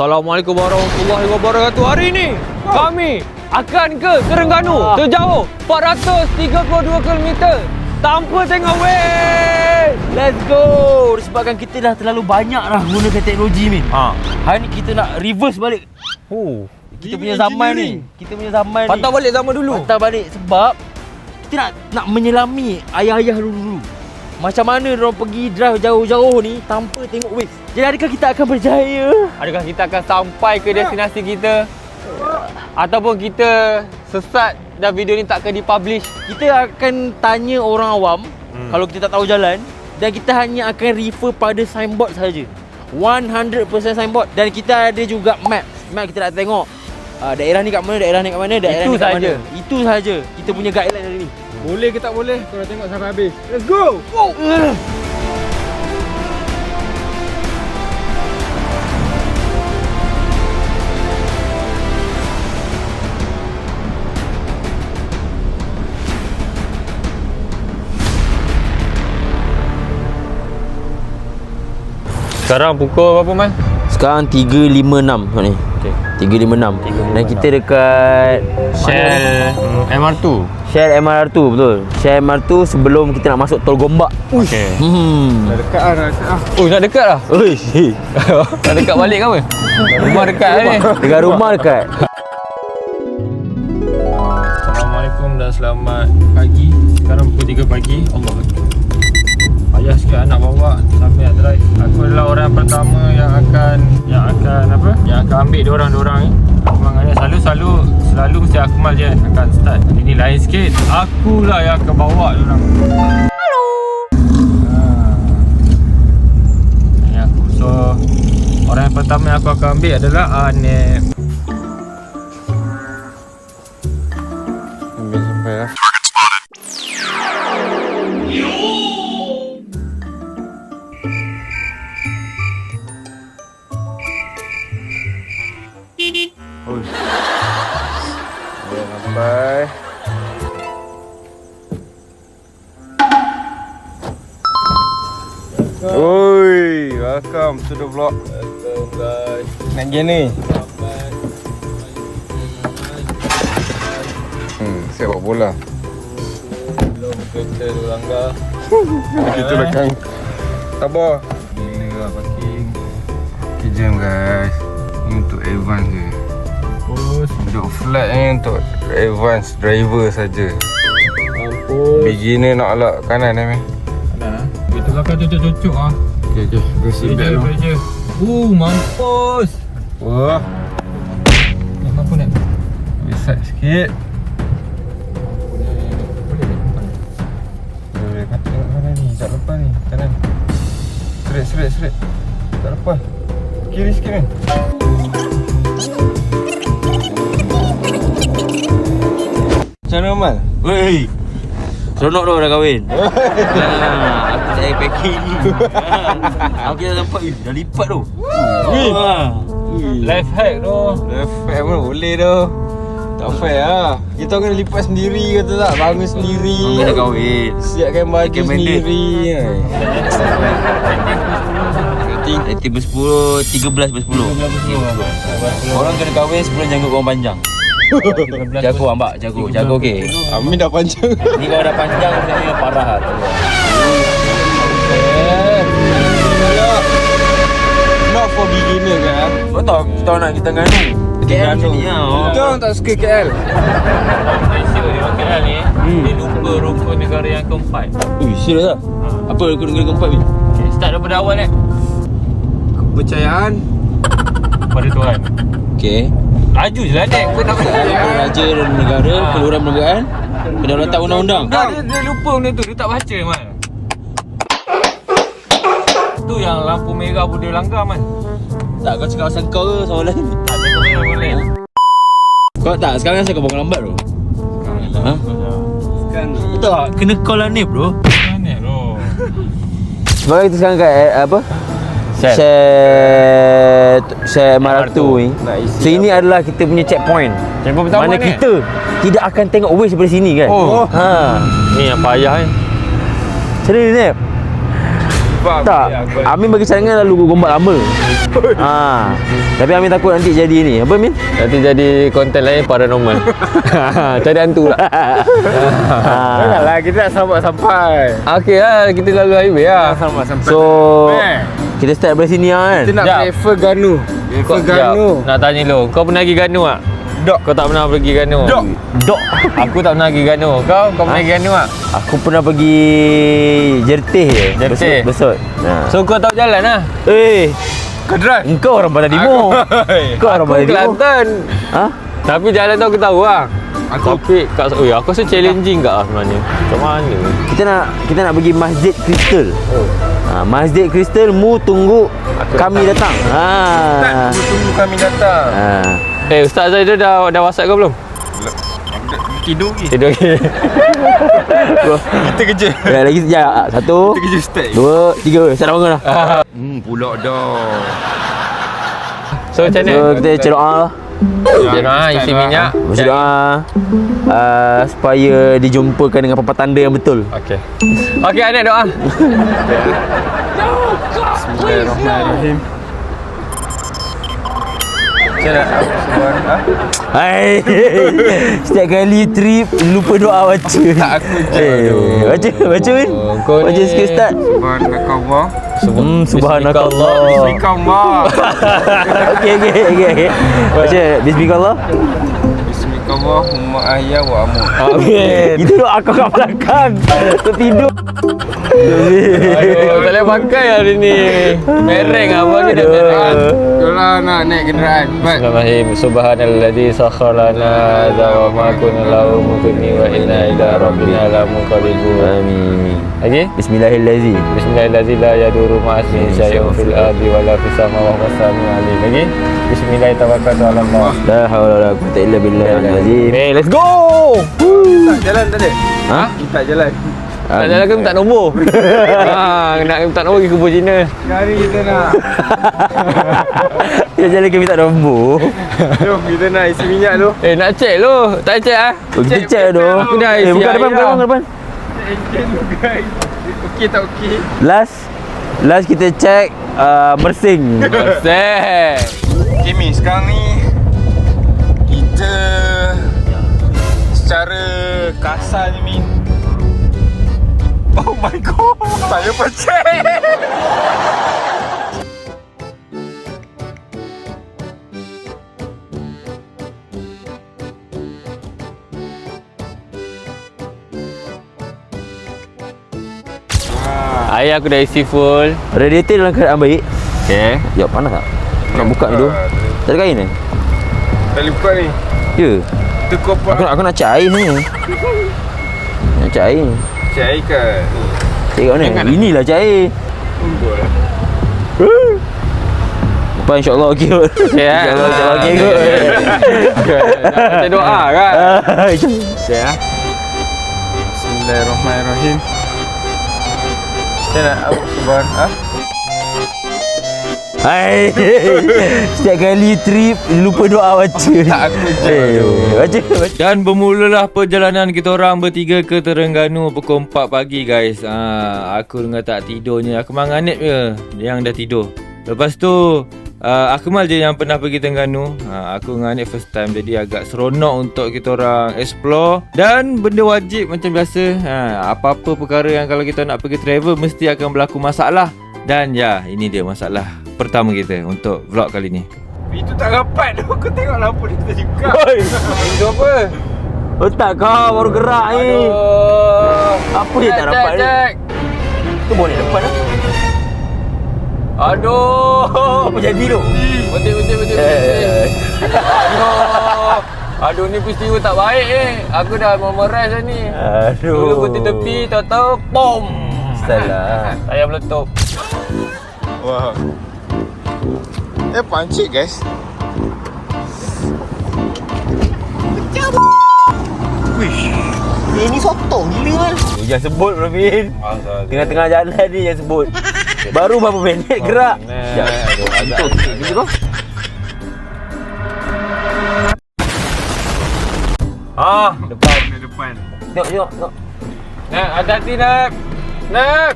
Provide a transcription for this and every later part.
Assalamualaikum warahmatullahi wabarakatuh. Hari ini kami akan ke Terengganu sejauh 432 km tanpa tengok wave. Let's go. Disebabkan kita dah terlalu banyak dah gunakan teknologi ni. Hari ni kita nak reverse balik. Kita punya zaman ni. Kita punya zaman ni. Patah balik zaman dulu. Patah balik sebab kita nak menyelami ayah-ayah dulu. Macam mana diorang pergi drive jauh-jauh ni tanpa tengok wave. Jadi adakah kita akan berjaya? Adakah kita akan sampai ke destinasi kita? Ataupun kita sesat dan video ni tak akan dipublish? Kita akan tanya orang awam kalau kita tak tahu jalan, dan kita hanya akan refer pada signboard saja. 100% signboard. Dan kita ada juga map. Map kita nak tengok daerah ni kat mana, daerah ni kat mana, daerah ni kat mana. Itu saja kita punya guideline hari ni. Boleh ke tak boleh? Korang tengok sampai habis. Let's go! Sekarang pukul berapa, Man? Sekarang 3.56 ni. Okey. 3.56. Dan kita dekat Shell MR2. Shell MR2, betul. Shell MR2 sebelum kita nak masuk Tol Gombak. Okey. Dah dekat lah, dah dekat lah. Oh, nak dekat dah? Oi. Nak dekat balik ke apa? Rumah dekat ni. Dekat rumah dekat. Assalamualaikum dan selamat pagi. Sekarang pukul 3 pagi. Allah Akbar. Ayah sikit anak bawa sambil nak drive. Aku adalah orang pertama yang akan ambil diorang ni. Semangatnya selalu mesti Akmal je akan start. Ini lain sikit. Akulah yang akan bawa diorang. Hello. Ini aku. So orang yang pertama yang aku akan ambil adalah Anep. Ambil sampai lah. Sampai. Oi, welcome to the vlog. Welcome guys. Nak gini. Sepak bola. Belum kereta tu langgar. Kita belakang. Sabar. Ini lah parking. Okay, jam guys. Ini untuk advance je. Duduk flat ni untuk advance driver saja. Mampus. Beginner nak elak kanan ni. Kanan ah. Kita belakang cucuk-cucuk ah. Okey. Bersih beg tu. Mampus. Wah. Mampu nak. Besar sikit. Boleh kat tengok kanan ni, tak lepas ni, kanan. Straight. Tak lepas. Kiri sikit ni. Macam mana Amal? Woi. Seronok tu dah kahwin. Aku tak payah packing. Aku dah nampak dah lipat tu. Life hack tu. Life hack pun boleh tu. Tak fair lah. Kita kena lipat sendiri kata tak? Bangun sendiri. Kena kahwin. Siapkan baju sendiri. Rating ber-10, 13/10. Orang kena kahwin sebelum janggut korang panjang. Jago ambak, jago okey. Amin dah panjang. Ni kalau dah panjang sebenarnya parah lah. Not for beginner kan? Betul, kita nak kita Terengganu. KL macam ni lah. Kita orang tak suka KL. Malaysia di KL ni, dia lupa rukun negara yang keempat. Ui, serius lah? Apa rukun negara keempat ni? Okay, start daripada awal ni. Kepercayaan Pada Tuhan. Okey. Laju je lah Nek. Kau nak Raja dan negara, keluaran perniagaan, kedaulatan undang-undang. Dia lupa benda tu. Dia tak baca Man. Tu yang lampu merah pun dia langgar Man. Tak, kau cakap pasal kau ke soalan ni? Tak cakap merah boleh. Kau tak, sekarang saya kau bangun lambat tu. Ha? kan. Betul tak? Kena call lah ni bro. Mana bro? Sebenarnya kita sekarang kat apa? Shell MR2 ni. So ini adalah kita punya checkpoint. Checkpoint pertama mana ni? kita tidak akan tengok waste daripada sini kan. Oh. Ha. Ni yang payah ni. Macam mana ni Nep? Sebab Tak, Amin bagi cadangan lalu gombak lama. Tapi Amin takut nanti jadi ni. Apa Min? Nanti jadi konten lain paranormal. Cari hantu lah. Janganlah, kita nak selamat sampai. Okey lah, kita lalu highway lah. Selamat sampai. So, kita start dari sini lah kan? kita nak Jap. prefer Ganu. Prefer Ganu. Jap, nak tanya lu, kau pernah pergi Ganu tak? Dok. Kau tak pernah pergi Ganu? Dok. Dok. Aku tak pernah pergi Ganu. Kau pernah pergi Ganu tak? Aku pernah pergi Jertih je. Jertih? Besut. So kau tahu jalan lah? Kau drive? Engkau orang Pantai Timur. Kau orang Aku Pantai Timur. Kelantan. Ha? Tapi jalan tu aku tahu lah. Tapi aku rasa challenging tak lah sebenarnya. Macam mana? Kita nak pergi Masjid Kristal. Masjid Kristal, mu tunggu kami datang. Tunggu kami datang. Ustaz Zaidul dah WhatsApp kau belum? Tidur lagi. Tidur lagi. Kita kerja. Ya, lagi sekejap. 1, Kita kerja start. 2, 3. Saya dah bangun dah. Pulak dah. So macam mana? So, kita cari doa lah. Isi minyak. Baca doa supaya dijumpakan dengan papa tanda yang betul. Okey. Okey, anak doa. Bismillahirrahmanirrahim. Macam mana? Hai. Setiap kali trip lupa doa baca. Tak, aku je. Baca Min. Kau Baca ni- sikit Ustaz. Subhanakallah. Subhanakallah. Bismillah. Okey. Baca bismillah. Bismillahumma ahya wa amut. Amin. Itu doa kau kat belakang. Tertidur. Aduh, tak boleh pakai hari ni. Mereng apa dia mereng. Itulah nak naik kenderaan. Baik. Bismillahirrahmanirrahim. Subhanalladzi sakhkhara lana hadza wa ma kunna lahu muqrinin wa inna ila rabbina lamunqalibun. Amin. Lagi? Bismillahirrahmanirrahim. Bismillahirrahmanirrahim. La yadurru ma'asmihi syai'un fil ardi wa la fis samawati wa huwas samiul alim. Lagi? Bismillahirrahmanirrahim. Allah. La haula wala quwwata illa billahil azim. Hey, let's go. Tak jalan tak ada? Ha? Tak jalan. Tak jalan ke minta nombor? Nak minta nombor pergi kubur Cina. Hari kita nak. Dia jalan ke minta nombor. Jom kita nak isi minyak tu. Nak check lu. Tak check ah? Kita check tu. Aku dah isi Buka air depan, dah. buka depan. Enjin tu guys. Okey tak okey? Last kita check mersing. Set. Okay Mi, sekarang ni kita secara kasar ni Mi. Oh my god, saya pecah. Air aku dah isi full. Radiator dalam keadaan baik. Okay. Ya, panas tak? Nak buka ni tu. Tak ada kain ni? Tak boleh buka ni. Ya. Kita kopak. Aku nak cek air ni. Nak cek air ni. Cek air kat ni. Cek kat mana? Inilah cek air. Tunggu lah. Lepas insyaAllah okey kot. InsyaAllah okey kot. Nak baca doa kan? Okay lah. Bismillahirrahmanirrahim. Macam nak subhan. Hai. Setiap kali trip lupa doa baca. Tak aku je. Baca. Dan bermulalah perjalanan kita orang bertiga ke Terengganu pukul 4 pagi guys. Aku dengan tak tidurnya. Akmal dengan Anip je yang dah tidur. Lepas tu Akmal je yang pernah pergi Terengganu. Aku dengan Anip first time. Jadi agak seronok untuk kita orang explore. Dan benda wajib macam biasa. Apa-apa perkara yang kalau kita nak pergi travel mesti akan berlaku masalah. Dan ya, ini dia masalah pertama kita untuk vlog kali ni. Itu tak rapat tu. Kau tengok lampu dia tadi buka. Itu apa? Otak kau baru gerak ni. Apa yang tak dapat ni? Tu boleh depan lah. Aduh. Apa jadi tu? Betul. Aduh, ni peristiwa tak baik ni. Aku dah memeras dah ni. Aduh. Dulu berhenti tepi, tahu-tahu pom. Salah. Saya meletup. Wah. Pancit guys. Wish. Ini sotong gila kan? Jangan sebut Robin. Tengah-tengah jalan ni jangan sebut. Baru berapa minit gerak. Aduh, agak. Gitu kau? Depan. Tengok. Nak, hati-hati nak. Nak.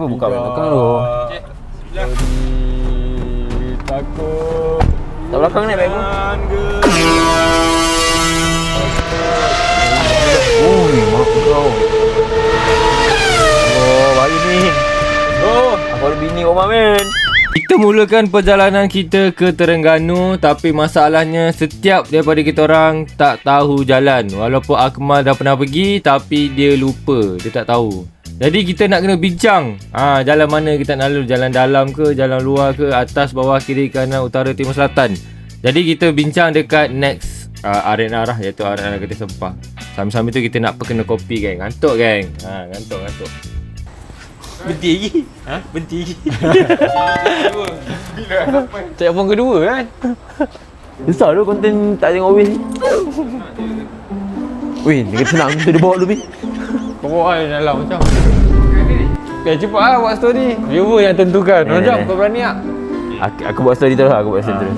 Kenapa buka belakang tu? Takut. Tak belakang ni baik pun. Oh, mak kau. Oh, baru ni. Oh, Aku ada bini Omar men. Kita mulakan perjalanan kita ke Terengganu, tapi masalahnya setiap daripada kita orang tak tahu jalan. Walaupun Akmal dah pernah pergi, tapi dia lupa, dia tak tahu. Jadi kita nak kena bincang jalan mana kita nak lalu, jalan dalam ke, jalan luar ke, atas, bawah, kiri, kanan, utara, timur, selatan. Jadi kita bincang dekat next arena arah, iaitu arena Getih Sempah. Sambil-sambil tu kita nak kena kopi geng. Ngantuk geng. Ngantuk. Berhenti lagi. Berhenti lagi. telefon kedua kan? Susah tu konten tak tengok Win. Win, dia kata senang tu dia bawa dulu Win. Kau bawa dalam macam. Okay, cepat lah buat story. Viewer yang tentukan. Macam kau berani tak? Aku buat story terus, aku buat story terus.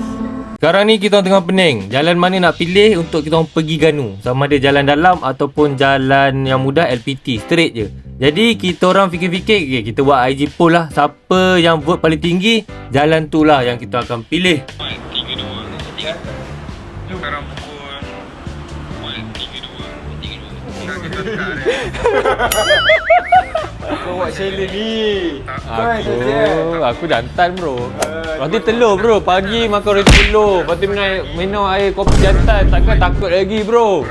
Sekarang ni kita orang tengah pening. Jalan mana nak pilih untuk kita orang pergi Ganu? Sama ada jalan dalam ataupun jalan yang mudah LPT, straight je. Jadi kita orang fikir-fikir, okay, kita buat IG poll lah. Siapa yang vote paling tinggi, jalan tu lah yang kita akan pilih. 3-2. Sekarang pukul 3-2. Kau buat challenge ni. Aku jantan bro. Roti telur bro. Pagi makan roti telur. Lepas tu minum air kopi jantan. Takkan takut lagi bro.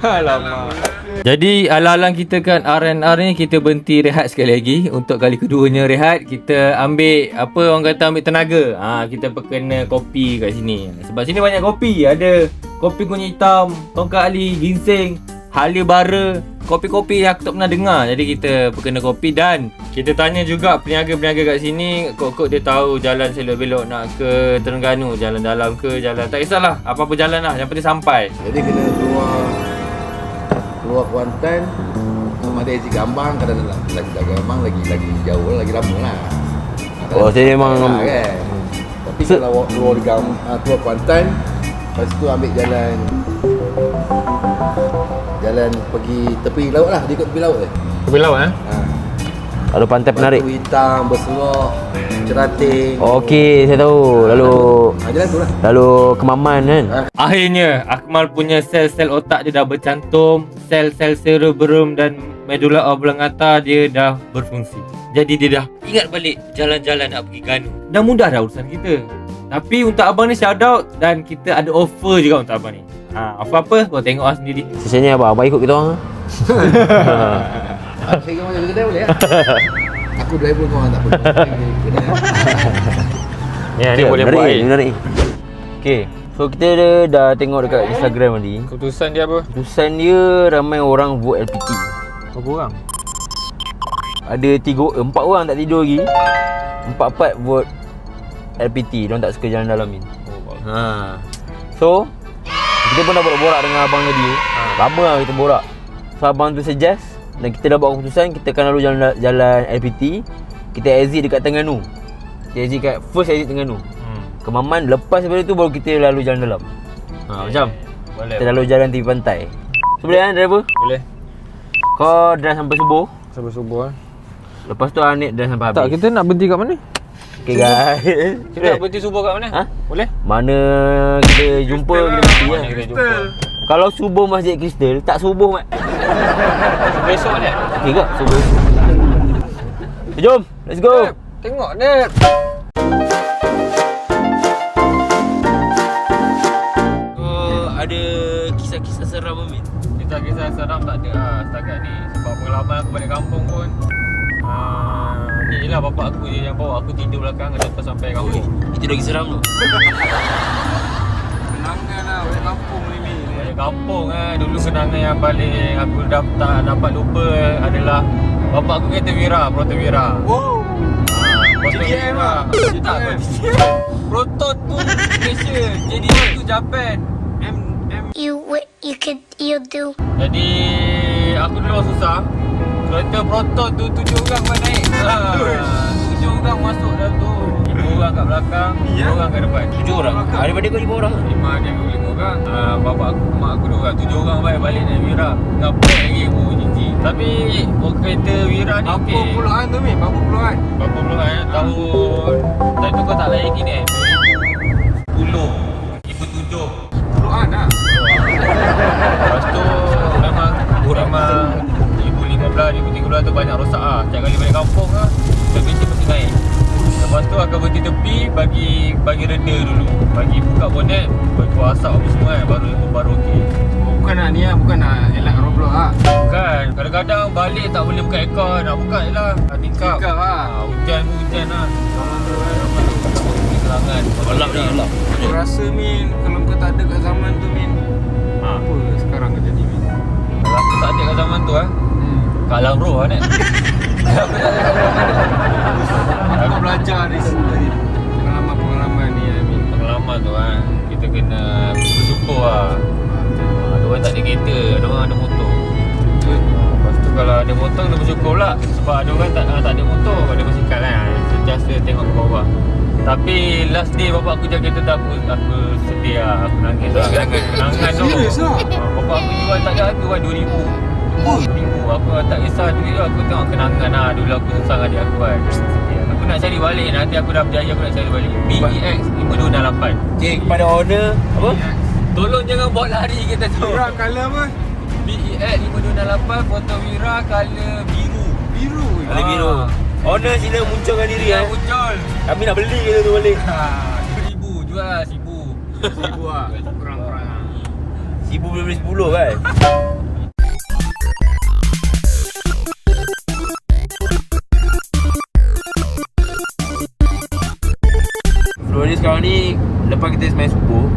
Alamak. Jadi alang-alang kita kan R&R ni kita berhenti rehat sekali lagi. Untuk kali keduanya rehat, kita ambil apa orang kata ambil tenaga. Kita kena kopi kat sini. Sebab sini banyak kopi. Ada kopi kunyit hitam, tongkat ali, ginseng, halia bara, kopi-kopi yang aku tak pernah dengar. Jadi kita kena kopi dan kita tanya juga peniaga-peniaga kat sini. Kok dia tahu jalan selok-belok nak ke Terengganu, jalan dalam ke jalan, tak kisahlah, apa-apa jalan lah, yang penting sampai. Jadi kena keluar Kuantan, ada exit Gambang, kadang lagi Gambang lagi jauh, lagi lama lah. Oh, saya memang kan. Tapi kalau keluar Kuantan, lepas tu ambil jalan pergi tepi laut lah, dia ikut tepi laut je. Tepi laut ada pantai penarik. Batu Hitam, Berserok, Cerating. Okey, saya tahu. Lalu Jalan tu lah. lalu Kemaman kan. Akhirnya Akmal punya sel-sel otak dia dah bercantum, sel-sel cerebrum dan medulla oblongata dia dah berfungsi. Jadi dia dah ingat balik jalan-jalan nak pergi Ganu. Dah mudah dah urusan kita. Tapi untuk abang ni shout out dan kita ada offer juga untuk abang ni. Offer apa? Kau tengok lah sendiri. Sesanya abang ikut kita orang. Saya kena masuk kedai boleh tak? Aku driver kau orang tak apa. ni boleh buat air. Menarik. Okey. So kita dah tengok dekat Instagram tadi. Keputusan dia apa? Keputusan dia ramai orang vote LPT. Berapa orang? Ada 4 orang tak tidur lagi. 4 vote LPT. Diorang tak suka jalan dalam ni. So kita pun dah borak dengan abang tadi. Lama lah kita borak. So abang tu suggest dan kita dah buat keputusan kita akan lalu jalan LPT. Kita exit dekat Terengganu. Kita exit kat first exit Terengganu. Kemaman lepas daripada tu baru kita lalu jalan dalam. Macam Boleh. kita lalu jalan tepi pantai. So boleh kan driver? Boleh. Kau drive sampai subuh. Sampai subuh Lepas tu Anik drive sampai habis. Tak, kita nak berhenti kat mana? Okay guys. Kita nak berhenti subuh kat mana? Boleh? Mana kita jumpa kita mesti Mana kan. kita jumpa? Kalau subuh Masjid Kristal, tak subuh mat. Besok ni. Okey ke? Subuh. Jom, let's go. Tengok Nep. Ada kisah-kisah seram Amin? Kisah seram tak ada lah setakat ni. Sebab pengalaman aku balik kampung pun ni je lah bapak aku je yang bawa aku tidur belakang lepas sampai kampung. Itu lagi seram tu. Kenangan lah balik kampung ni. Balik kampung dulu kenangan yang paling aku tak dapat lupa adalah bapak aku kereta Wira, Proton Wira. Wow. Proton Wira. Tak Proton tu Malaysia, jadi tu Japan. You do. Jadi aku dulu orang susah. Kereta Proton tu 7 orang buat naik. 7 orang masuk dalam tu. 3 orang kat belakang, 2 orang kat depan. 7 7 orang. Daripada kau 5 orang. 5 dia 5 orang. Bapak aku, mak aku 2 orang. 7 orang balik naik Wira. Ngapek lagi aku Gigi. Tapi kereta Wira ni okey. Berapa puluhan tu Min? Berapa puluhan? Berapa puluhan tahun. Time tu kau tak layan gini 10. 7. Puluhan lah. Lepas tu memang 2015, 2013 tu banyak rosak lah. Setiap kali balik kampung lah, kereta mesti naik. Lepas tu akan berhenti tepi bagi reda dulu. Bagi buka bonet, keluar asap apa semua kan, baru okey. Bukan nak ni lah, bukan nak elak Roblox lah. Kan, kadang-kadang balik tak boleh buka aircon, nak buka je lah. Tingkap. Tingkap lah. Hujan lah. Kelangan. Gelap ni, gelap. Aku rasa Min, kalau kau tak ada kat zaman tu Min, apa sekarang kau jadi Min? Kalau aku tak ada kat zaman tu kalang roh lah Nek. Aku belajar dari sini. Pengalaman ni Min. Pengalaman tu kan, kita kena bersyukur lah. Ada orang tak ada kereta, ada orang ada motor. Lepas tu kalau ada motor kena bersyukur pula. Sebab ada orang tak ada motor, ada basikal kan. Sentiasa tengok ke bawah. Tapi last day bapak aku jaga kereta tu aku sedih lah. Aku nangis lah. Kenangan tu. Serius lah? Bapak aku jual tak ada harga kan 2,000. 2,000. Aku tak kisah duit tu. Aku tengok kenangan lah. Dulu aku susah dengan adik aku kan. Aku nak cari balik. Nanti aku dah berjaya aku nak cari balik. BEX 5268. Okay, kepada owner apa? Tolong jangan bawa lari kita tu. Wira colour apa? BEX 5268 foto Wira colour biru. Biru. Boleh biru. Owner sila munculkan diri Dia muncul. Kami nak beli kereta tu balik. 1,000 jual lah 1,000. 1,000 lah. Kurang-kurang lah. 1000 boleh beli 10 kan? Flow ni sekarang ni, lepas kita main subuh,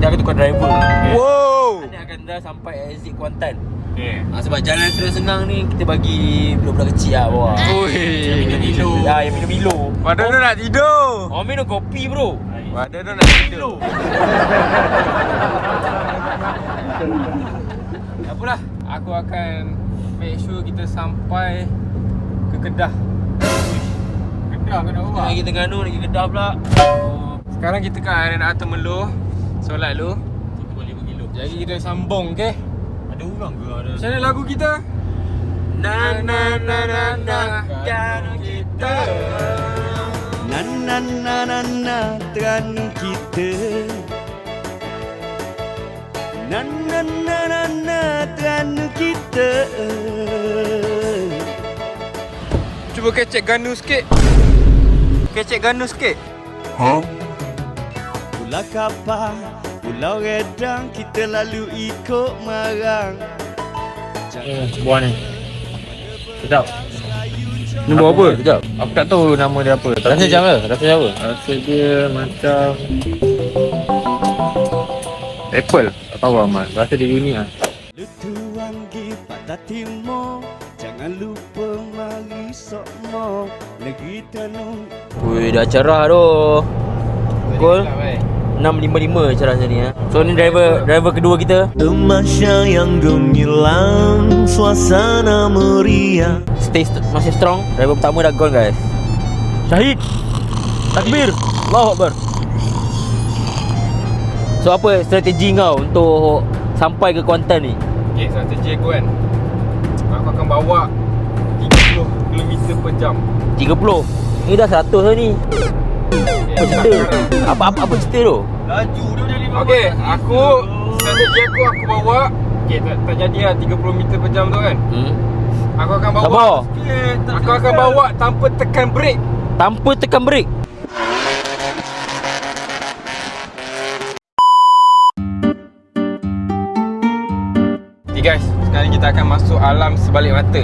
kita akan tukar driver. Wow. Kita akan dah sampai exit Kuantan. Okay. Sebab jalan senang ni kita bagi budak-budak kecil lah bawah. Oi. Minum Milo. Ya, yang minum Milo. Badan tu nak tidur. Orang minum kopi bro. Badan tu nak tidur. Tak apalah. Aku akan make sure kita sampai ke Kedah. Kedah ke nak buat? Lagi Terengganu, lagi Kedah pula. Sekarang kita kat Arena Temerloh. Solat dulu. Kita boleh pergi lu. Jadi kita sambung ke? Ada orang ke ada? Macam mana lagu kita? Na na na na na Terengganu kita. Na na na na na Terengganu kita. Na na na na na Terengganu kita. Cuba kecek Ganu sikit. Kecek Ganu sikit. Pulau Kapal, Pulau Redang, kita lalu ikut marang. Buah ni. Sedap. Ni buat apa? Sedap. Aku tak tahu nama dia apa. Rasa macam mana? Rasa macam apa? Rasa dia macam apple. Tak tahu amat. Rasa dia unik lah. Lutuan gi Patah Timur, jangan lupa mari Sokmo, negeri Tanu. Wih, dah cerah tu. Pukul 6.55 cerah macam ni ya. So ni driver kedua kita. Temasya yang gemilang, suasana meriah. Masih strong. Driver pertama dah gone guys. Syahid. Takbir. Allahu Akbar. So apa strategi kau untuk sampai ke Kuantan ni? Okay, strategi aku kan. Aku akan bawa 30 km per jam. 30. Ni dah 100 dah ni. Apa cerita? Apa cerita tu? Laju dia macam 5. Okay, strategi aku bawa. Okay, tak jadi lah 30 meter per jam tu kan. Aku akan bawa Sabar. Aku akan bawa tanpa tekan brek. Tanpa tekan brek. Okay guys, sekarang kita akan masuk alam sebalik mata.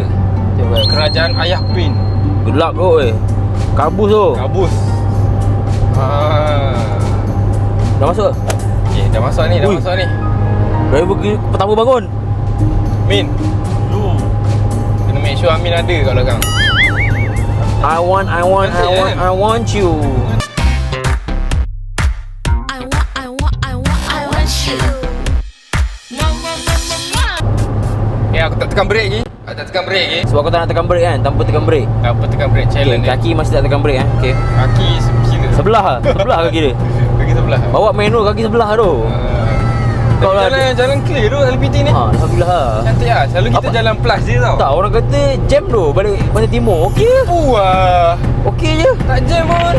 Kerajaan Ayah Pin. Gelap tu Kabus tu. Kabus. Dah masuk? Okay, dah masuk ni, Ui. Driver pertama bangun. Min. Kena make sure Amin ada kat belakang. I want you. I want you. Aku tak tekan brek lagi. Aku tak tekan brek lagi. Sebab kau tak nak tekan brek kan? Tanpa tekan brek. Tanpa tekan brek Okay, challenge dia. kaki masih tak tekan brek kan? Okay. Kaki kira. Sebelah ke kira? Kaki sebelah. sebelah. Bawa manual kaki sebelah tu. Kau lah Jalan clear tu LPT ni. Alhamdulillah lah. Cantik lah. Selalu kita Apa? jalan plus je tau. Tak, orang kata jam tu balik Pantai Timur. Okey je. Wah, Okey je. tak jam pun.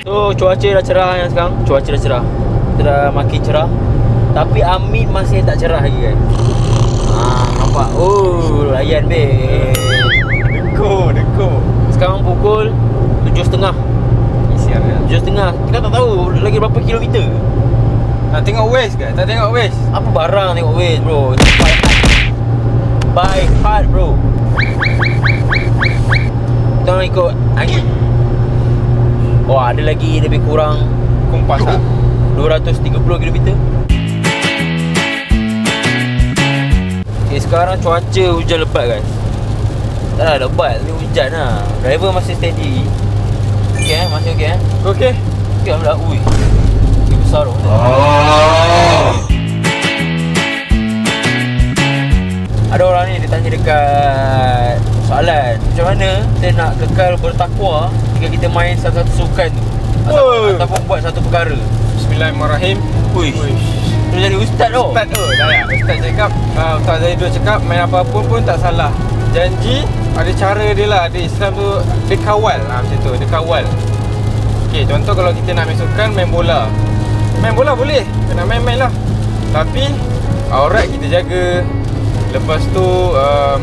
So cuaca dah cerah yang sekarang. Cuaca dah cerah. Kita dah makin cerah. Tapi Amit masih tak cerah lagi kan. Nampak. Oh, layan be. Deko. Sekarang pukul 7.30. Isian kan. 7.30. Kita tak tahu lagi berapa kilometer. Nak tengok waste ke? Tak tengok waste. Apa barang tengok waste bro. Itu by heart bro. Kita orang ikut angin. Oh, ada lagi lebih kurang Kumpas tak? 230 km. Okay, sekarang cuaca hujan lebat guys. Tak lah lebat, tapi hujan lah. Driver masih steady. Okay masih okay Okey. Okay lah. Ui, dia besar tu. Ada orang ni dia tanya dekat soalan, macam mana kita nak kekal bertakwa jika kita main satu-satu sukan tu ataupun buat satu perkara. Bismillahirrahmanirrahim. Ui, tu jadi ustaz tu. Ustaz tu. Ustaz cakap, Ustaz Zaidul cakap main apa-apa pun tak salah. Janji ada cara dia lah. Dia Islam tu dia kawal macam tu, dia kawal. Okey, contoh kalau kita nak main sukan, main bola. Main bola boleh, kena main-main lah. Tapi aurat kita jaga. Lepas tu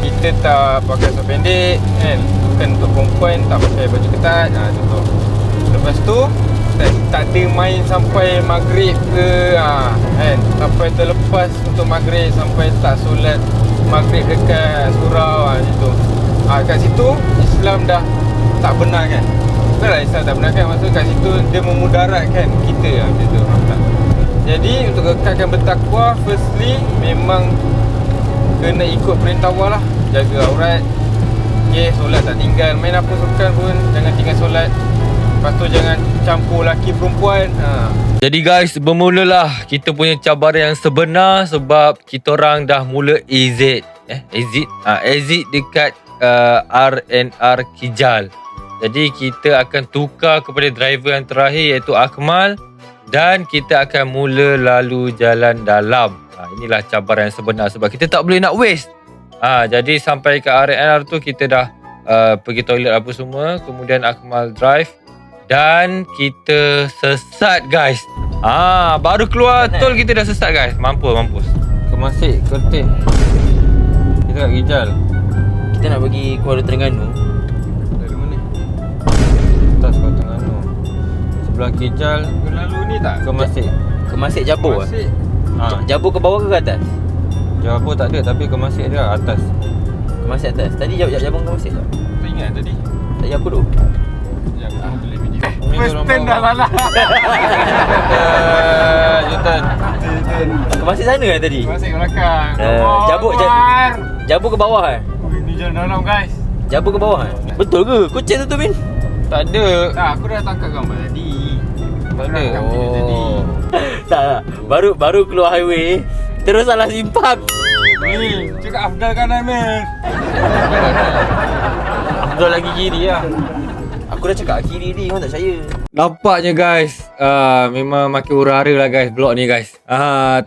kita tak pakai seluar pendek kan. Bukan untuk perempuan tak pakai baju ketat. Contoh. Lepas tu tak ada main sampai maghrib ke kan. Sampai terlepas untuk maghrib, sampai tak solat maghrib dekat surau macam tu. Kat situ Islam dah tak benar kan. Bukanlah Islam tak benar kan, maksud kat situ dia memudaratkan kita macam tu. Jadi untuk kekalkan bertakwa, firstly memang kena ikut perintah Allah lah. Jaga aurat. Okay, solat tak tinggal. Main apa sukan pun jangan tinggal solat. Lepas tu jangan campur lelaki perempuan. Jadi guys, bermulalah kita punya cabaran yang sebenar sebab kita orang dah mula exit dekat RNR Kijal. Jadi kita akan tukar kepada driver yang terakhir iaitu Akmal dan kita akan mula lalu jalan dalam. Inilah cabaran yang sebenar sebab kita tak boleh nak waste. Jadi sampai ke RNR tu kita dah pergi toilet apa semua, kemudian Akmal drive dan kita sesat guys. Baru keluar tol kita dah sesat guys. Mampus. Kemasik, Kertin. Kita kat Kijal. Kita nak pergi Kuala Terengganu. Dari mana? Atas Kuala Terengganu. Sebelah Kijal. Lalu ni tak? Kemasik. Kemasik Jabur. Kemasik. Jabur ke bawah ke atas? Jabur tak ada tapi Kemasik dia atas. Kemasik atas. Tadi Jabur Kemasik tak? Tak ingat tadi. Tak payah apa tu? Sekejap aku boleh video. First turn dah salah. Jutan. Kemasik sana kan tadi? Masih ke belakang. Jabur ke bawah kan? Ni jalan dalam guys. Jabur ke bawah kan? Betul ke? Kau check tu Min? Tak ada. Tak, aku dah tangkap gambar tadi. Tak ada. Tak. Baru keluar highway terus salah simpang. Ni, cakap Afdal kanan men. Betul lagi kiri lah. Aku dah cakap kiri ni, kau tak percaya. Nampaknya guys, memang makin hura-hara lah guys vlog ni guys.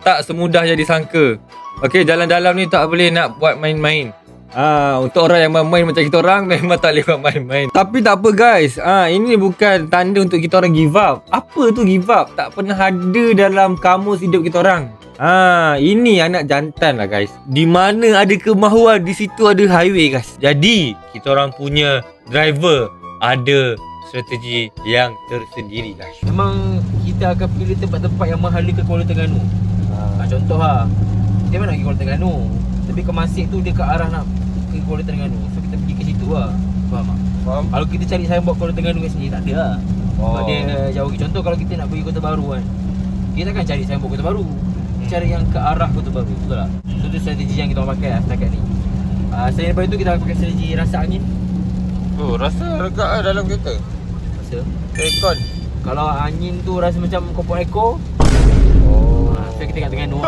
Tak semudah yang disangka. Okay, jalan dalam ni tak boleh nak buat main-main. Untuk orang yang main macam kita orang memang tak boleh buat main-main. Tapi tak apa guys. Ini bukan tanda untuk kita orang give up. Apa tu give up? Tak pernah ada dalam kamus hidup kita orang. Ini anak jantan lah guys. Di mana ada kemahuan, di situ ada highway guys. Jadi kita orang punya driver ada strategi yang tersendiri guys. Memang kita akan pilih tempat-tempat yang mahal ke Kuala Terengganu. Contoh kita memang nak pergi Kuala Terengganu, tapi Kemasik tu dia ke arah nak ke Kuala Terengganu. So kita pergi ke situ lah. Faham tak? Faham. Kalau kita cari signboard Kuala Terengganu kat sini tak ada lah. Sebab dia jauh lagi. Contoh kalau kita nak pergi Kota Baru kan, kita takkan cari signboard Kota Baru. Kita cari yang ke arah Kota Baru. Betul tak? So tu strategi yang kita orang pakai lah setakat ni. Selain daripada tu kita akan pakai strategi rasa angin. Rasa lega lah dalam kereta. Rasa Aircon. kalau angin tu rasa macam kopok ekor. So kita kat Terengganu.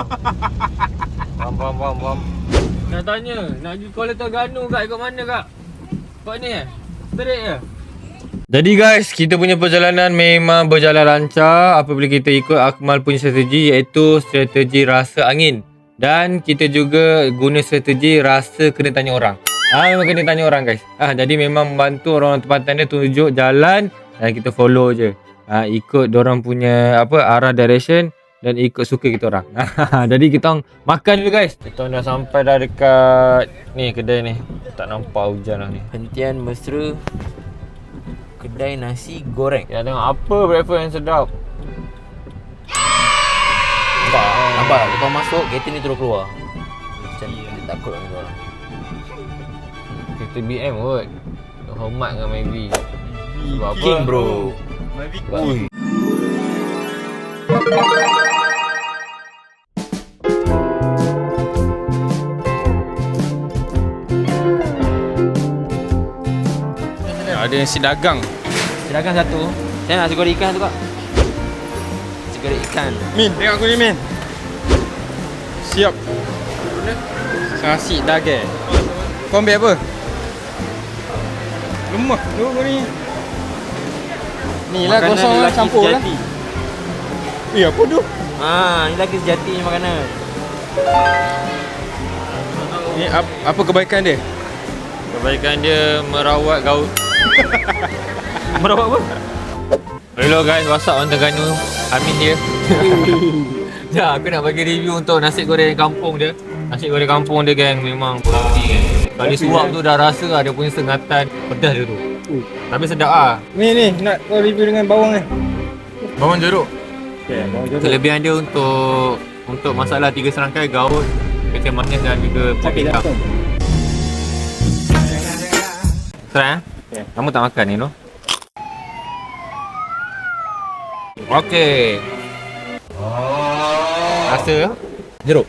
Faham. Nak tanya, nak pergi Kuala Terengganu kak ikut mana kak? Spot ni Straight je. Jadi guys, kita punya perjalanan memang berjalan lancar apabila kita ikut Akmal punya strategi, iaitu strategi rasa angin. Dan kita juga guna strategi rasa kena tanya orang. Memang kena tanya orang guys. Jadi memang membantu orang tempatan dia tunjuk jalan dan kita follow je. Ikut dorang punya arah direction dan ikut suka kita orang. Jadi kita orang makan dulu guys. Kita dah sampai dah dekat ni kedai ni. Tak nampak hujan lah ni. Hentian mesra kedai nasi goreng. Ya tengok apa breakfast yang sedap. Nampak tak? Kita masuk, kereta ni terus keluar. Macam ni, takut lah kita orang. Kereta BM kot. Hormat dengan Mavi. Sebab apa? King bro. Ui. Ada nasi dagang. Silakan satu. Saya nasi goreng ikan tu kak. Nasi goreng ikan. Min, tengok aku ni Min. Siap. Nasi dagang. Kau ambil apa? Lemah tu kau ni. Ni lah Makanan kosong lah, lelaki campur lah. sejati. Apa tu? Ni lelaki sejati ni makanan. Ni apa kebaikan dia? Kebaikan dia merawat gaut. Merawat apa? Hello guys, what's up orang Terengganu? Amin dia. Aku nak bagi review untuk nasi goreng kampung dia. Nasi goreng kampung dia gang memang quality kan. Kali suap tu dah rasa ada punya sengatan pedas dia tu. Tapi sedap ah. Ni nak kau review dengan bawang ni. Bawang jeruk. Okay, bawang jeruk. Kelebihan dia untuk masalah 3 serangkai gaut, kecil manis dan juga putih hitam. Serang Okay. Kamu tak makan ni no? Okey. Rasa jeruk.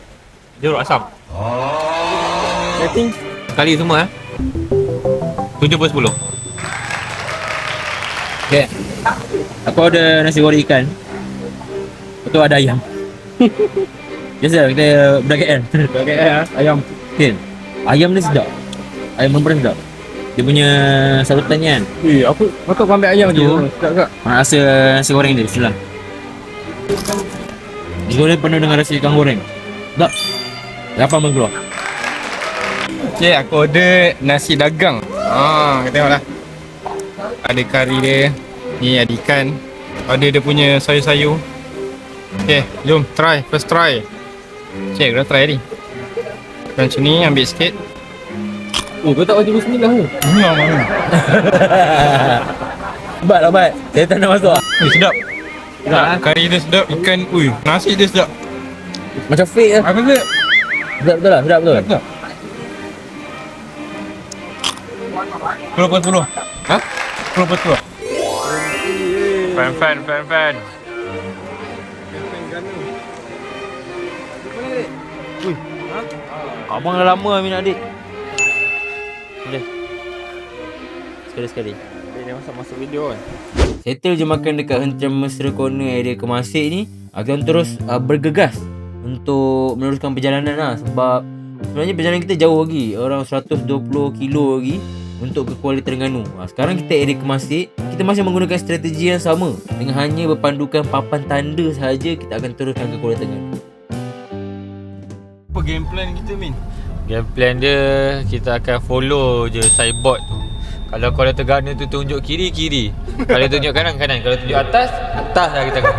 Jeruk asam. Rating? Sekali semua 7/10. Okay. Aku order nasi goreng ikan. Betul ada ayam. Biasa kita budak KL. Budak KL ayam. Okay. Ayam ni sedap. Ayam benar sedap. Dia punya satu pertanyaan. Apa kau ambil ayam je? Tu. Sedap tak? Rasa nasi goreng dia silam. Nasi goreng penuh dengan rasa ikan goreng. Tak. Apa mengkeluar? Okay, aku order nasi dagang. Kita tengoklah. Ada kari dia. Ni ada ikan. Ada dia punya sayur-sayur. Okay, jom try. First try. Cik, kita try ni. Macam ni, ambil sikit. Oh, kau tak wajib bismillah ke? Mana? Lambat, lambat. Saya tak nak masuk. Sedap. Kari dia sedap. Ikan, nasi dia sedap. Macam fake lah. Aku sedap. Sedap betul lah, sedap betul. Sedap. 10/10. Ha? 10/10. Fan. Abang dah lama Amin adik. Boleh. Sekali-sekali. Dia masuk video kan. Settle je makan dekat Hentian Mesra Corner area Kemasik ni. Akan terus bergegas untuk meneruskan perjalanan lah. Sebab sebenarnya perjalanan kita jauh lagi. Orang 120 kilo lagi untuk ke Kuala Terengganu. Sekarang kita area Kemasik. Kita masih menggunakan strategi yang sama. Dengan hanya berpandukan papan tanda sahaja, kita akan teruskan ke Kuala Terengganu. Apa game plan kita Min? Game plan dia, kita akan follow je signboard tu. Kalau Kuala Terengganu tu tunjuk kiri. Kalau tunjuk kanan. Kalau tunjuk atas lah kita akan.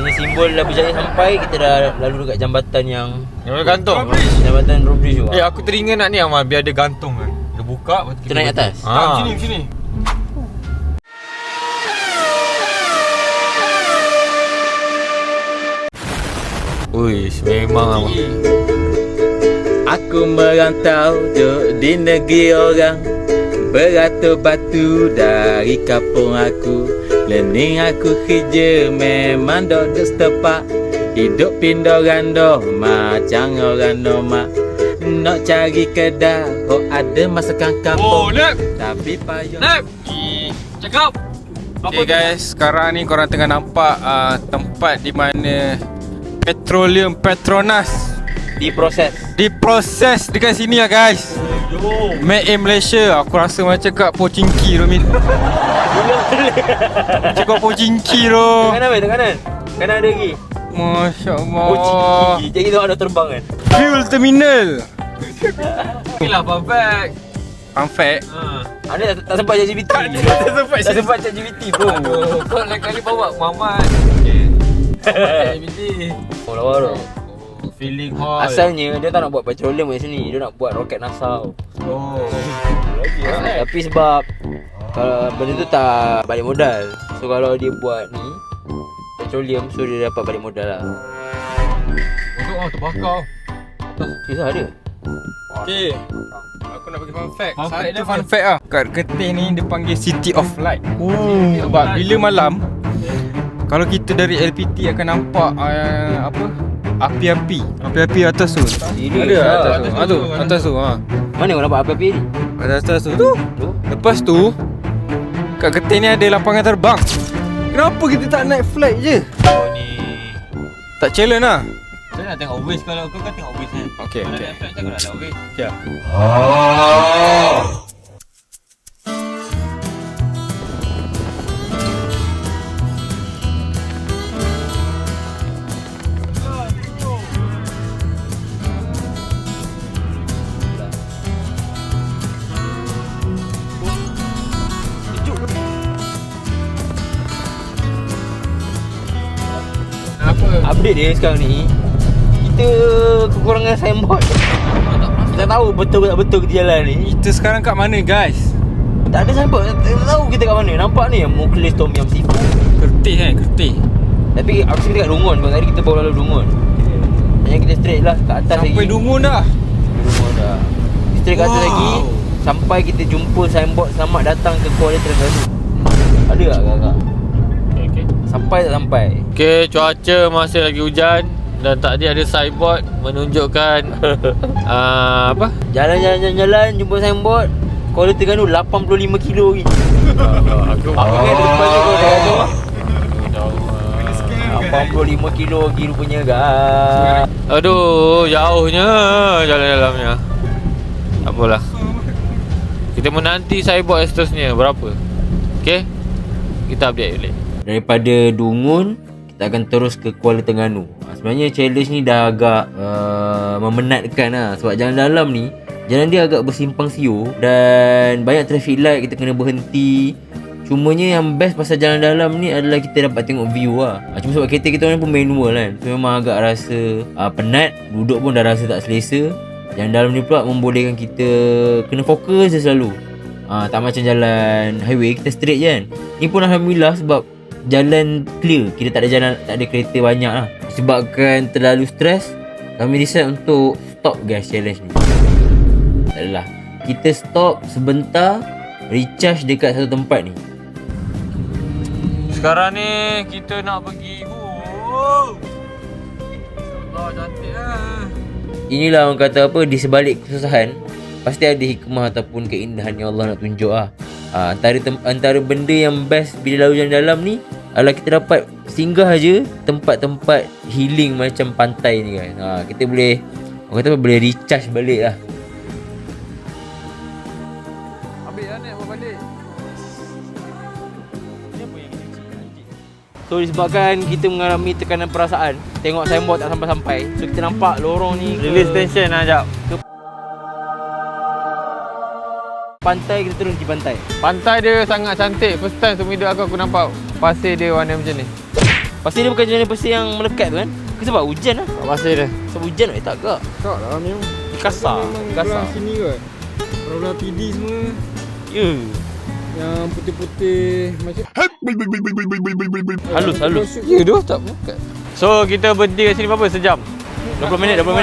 Ini simbol dah berjaya sampai. Kita dah lalu dekat jambatan yang gantung. Jambatan Road Bridge tu. Aku teringat nak ni Amal, biar ada gantung kan. Dia buka, lepas tu Kita naik atas. Sini. Uish, memang Amal. Aku merantau duduk di negeri orang, beratur batu dari kampung aku. Learning aku kerja memang duduk setepak, hidup pindah randa macam orang normal. Nak cari kedai, ada masakan kampung. Tapi payah. Cakap. Okay guys, sekarang ni korang tengah nampak tempat di mana Petroleum Petronas Diproses. diproses dekat sini lah guys. Made in Malaysia. Aku rasa macam kat Pochinki tu, Min. Macam kat Pochinki tu. Kanan weh, kanan. Kanan ada lagi. Masya Allah. Pochinki. Jadi kita ada terbang kan. Fuel terminal. Inilah fun fact. Fun fact. Ada tak sempat ChatGPT. Tak sempat ChatGPT pun. Aduh, kau lain kali bawa Muhammad. Okay. Muhammad Oh lawa tu. feeling hall. Asalnya dia tak nak buat petroleum kat sini. Dia nak buat roket NASA. Oh. Tapi sebab kalau benda tu tak balik modal. So kalau dia buat ni petroleum, so dia dapat balik modal lah. Untuk terbakar. Kisah ada. Okay. Aku nak bagi fun fact. Fun fact dia Fun fact lah. Kat Kertih ni dia panggil City of Light. Sebab bila malam, kalau kita dari LPT akan nampak apa? Api-api. Api-api atas tu. Serius Ada lah. atas tu. Atas tu. Mana kau nampak api-api ni? Atas tu. Tu. Lepas tu kat Kertih ni ada lapangan terbang. Kenapa kita tak naik flight je? Oh ni. Tak challenge lah. Saya nak tengok Waze, kalau kau kan tengok Waze kan. Okay, Kalau okay. nak flight kau nak tengok Waze. Ya. Update dia sekarang ni, kita kekurangan signboard. Tak tahu betul ke tak betul kita jalan ni. Kita sekarang kat mana guys? Tak ada signboard. Tak tahu kita kat mana. Nampak ni Muklis Tom Yam Seafood. Kertih kan, Kertih. Tapi aku rasa kita kat Dungun. Sebab tadi kita baru lalu Dungun. Hanya kita straight lah kat atas lagi. Sampai Dungun dah. Dungun dah. Straight kat atas lagi sampai kita jumpa signboard selamat datang ke Kuala Terengganu. Ada tak kakak? Okay. Sampai tak sampai? Okay, cuaca masih lagi hujan dan tadi ada signboard menunjukkan apa? Jalan jumpa signboard Kuala Terengganu 85 kilo lagi. Aku Apa kan depan tu Kuala Terengganu 85 kilo lagi rupanya guys. Aduh, jauhnya jalan dalamnya. Tak apalah. Kita menanti signboard seterusnya berapa. Okay? Kita update balik. Daripada Dungun kita akan terus ke Kuala Terengganu. Sebenarnya challenge ni dah agak memenatkan lah. Sebab jalan dalam ni, jalan dia agak bersimpang siur dan banyak traffic light, kita kena berhenti. Cumanya yang best pasal jalan dalam ni adalah kita dapat tengok view lah. Cuma sebab kereta kita orang pun manual kan, so memang agak rasa penat. Duduk pun dah rasa tak selesa. Jalan dalam ni pula membolehkan kita kena fokus je selalu. Tak macam jalan highway, kita straight je kan. Ni pun Alhamdulillah sebab jalan clear, kita tak ada jalan, tak ada kereta banyak lah. Sebabkan terlalu stres, kami decide untuk stop guys challenge ni. Tak adalah, kita stop sebentar, recharge dekat satu tempat ni. Sekarang ni kita nak pergi. Allah, cantik lah. Inilah orang kata apa, di sebalik kesusahan pasti ada hikmah ataupun keindahan yang Allah nak tunjuk lah. Antara benda yang best bila lalu jalan dalam ni adalah kita dapat singgah aja tempat-tempat healing macam pantai ni kan. Kita boleh, orang kata apa, boleh recharge balik lah. Ambil lah Nek, balik. So disebabkan kita mengalami tekanan perasaan, tengok signboard tak sampai-sampai, so kita nampak lorong ni Release tension lah jap. pantai, kita turun di pantai. Pantai dia sangat cantik. First time seumur hidup aku nampak pasir dia warna macam ni. Pasir dia bukan jenis pasir yang melekat tu kan? Ke sebab hujan lah. Pasir dia. Sebab hujan tak ke? Tak lah, memang Kasar. Belah sini kot. Belah PD semua Ya. yang putih-putih macam Halus. Ya doh tak bukan. So kita berhenti kat sini berapa? Sejam? 20 minit. 20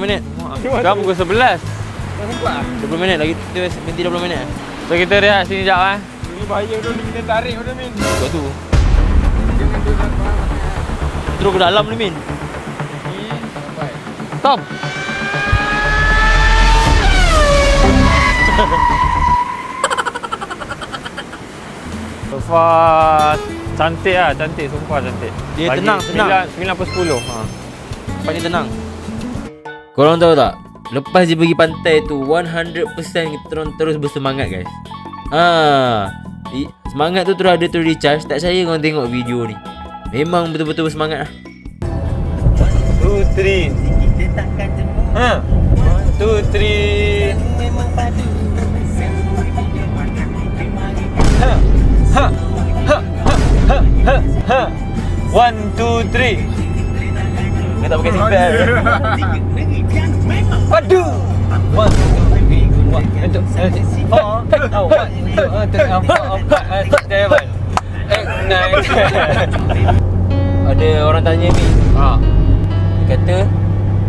minit. Sekarang pukul 11. 20 minit lagi, kita berhenti 20 minit. So kita rehat sini sekejap Ini bahaya tu, ni kita tarik tu Min. Sebab tu terus ke dalam ni Min. Stop. So far cantik lah, cantik, sumpah cantik. Dia Bagi tenang. 9/10. Paling tenang. Korang tahu tak, Lepas dia pergi pantai tu 100% kita orang terus bersemangat guys. Semangat tu terus ada tu recharge. Tak percaya korang tengok video ni. Memang betul-betul bersemangat lah. 2, 3. 1, 2, 3. Ha. 1, 2, 3. Kau tak pakai seatbelt. Aduh. 1, 2, 3. 1, 2, 3. 4. 1, 2, 3. 4, 7, 8, 9. Ada orang tanya ni. Dia kata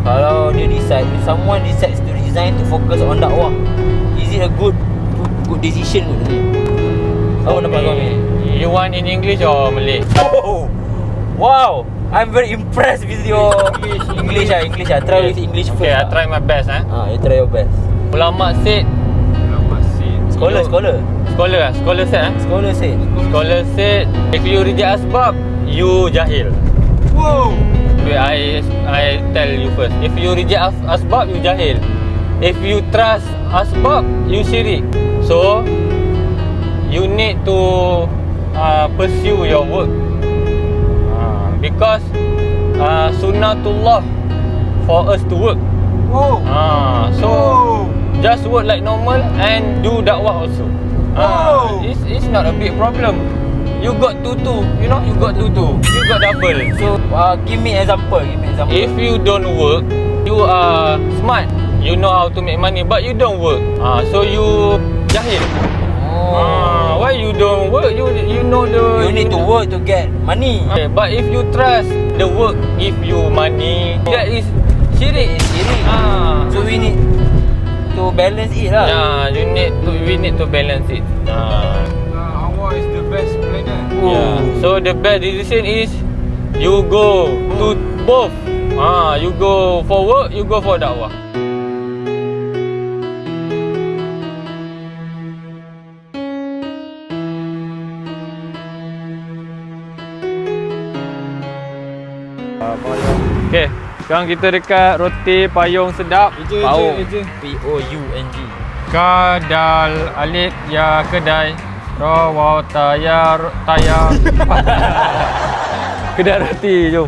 kalau dia decide, if someone decides to resign to focus on dakwah, is it a good decision kot ni? Kau nampak kau ni? You want in English or Malay? Oh, wow, I'm very impressed with your English. Try with English first. Okay, I try my best. You try your best. Ulama said. Scholar said. Scholar said if you reject asbab, you jahil. Wow. Wait, I tell you first. If you reject asbab, you jahil. If you trust asbab, you syirik. So you need to pursue your work. Because sunnatullah for us to work. Wow. So just work like normal and do dakwah also. It's not a big problem. You got tutu, you got tutu. You got double. So Give me example. if you don't work, you are smart. You know how to make money, but you don't work. So you jahil. Why you don't work? You know You need to work to get money. Okay, but if you trust the work give you money, that is syirik. So we need to balance it lah. We need to balance it. Allah is the best planner. Yeah. So the best decision is you go to both. You go for work, you go for dakwah. Okay, sekarang kita dekat roti payung sedap. Paung. P-O-U-N-G. Kadal alif ya kedai ro waw tayar kedai roti. Jom.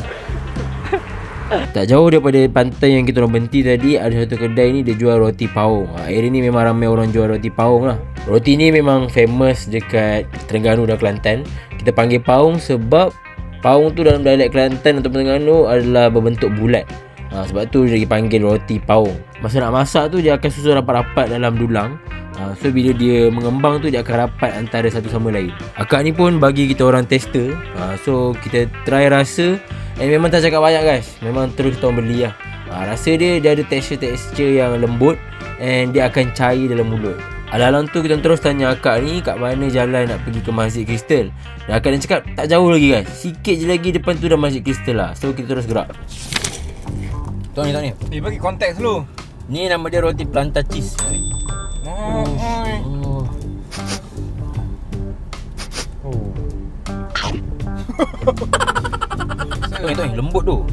Tak jauh daripada pantai yang kita orang berhenti tadi, ada satu kedai ni dia jual roti paung. Area ni memang ramai orang jual roti paung lah. Roti ni memang famous dekat Terengganu dan Kelantan. Kita panggil paung sebab paung tu dalam dialek Kelantan atau Terengganu adalah berbentuk bulat. Sebab tu dia dipanggil roti paung. Masa nak masak tu dia akan susun rapat-rapat dalam dulang. So bila dia mengembang tu dia akan rapat antara satu sama lain. Akak ni pun bagi kita orang tester. So kita try rasa. And memang tak cakap banyak guys. Memang terus kita orang beli lah. Rasa dia ada tekstur yang lembut. And dia akan cair dalam mulut. Alang-alang tu kita terus tanya akak ni kat mana jalan nak pergi ke Masjid Kristal. Dan akak ni cakap tak jauh lagi guys. Sikit je lagi depan tu dah Masjid Kristal lah. So kita terus gerak. Tengok ni. Bagi konteks dulu. Ni nama dia roti planta cheese. Tengok lembut tu.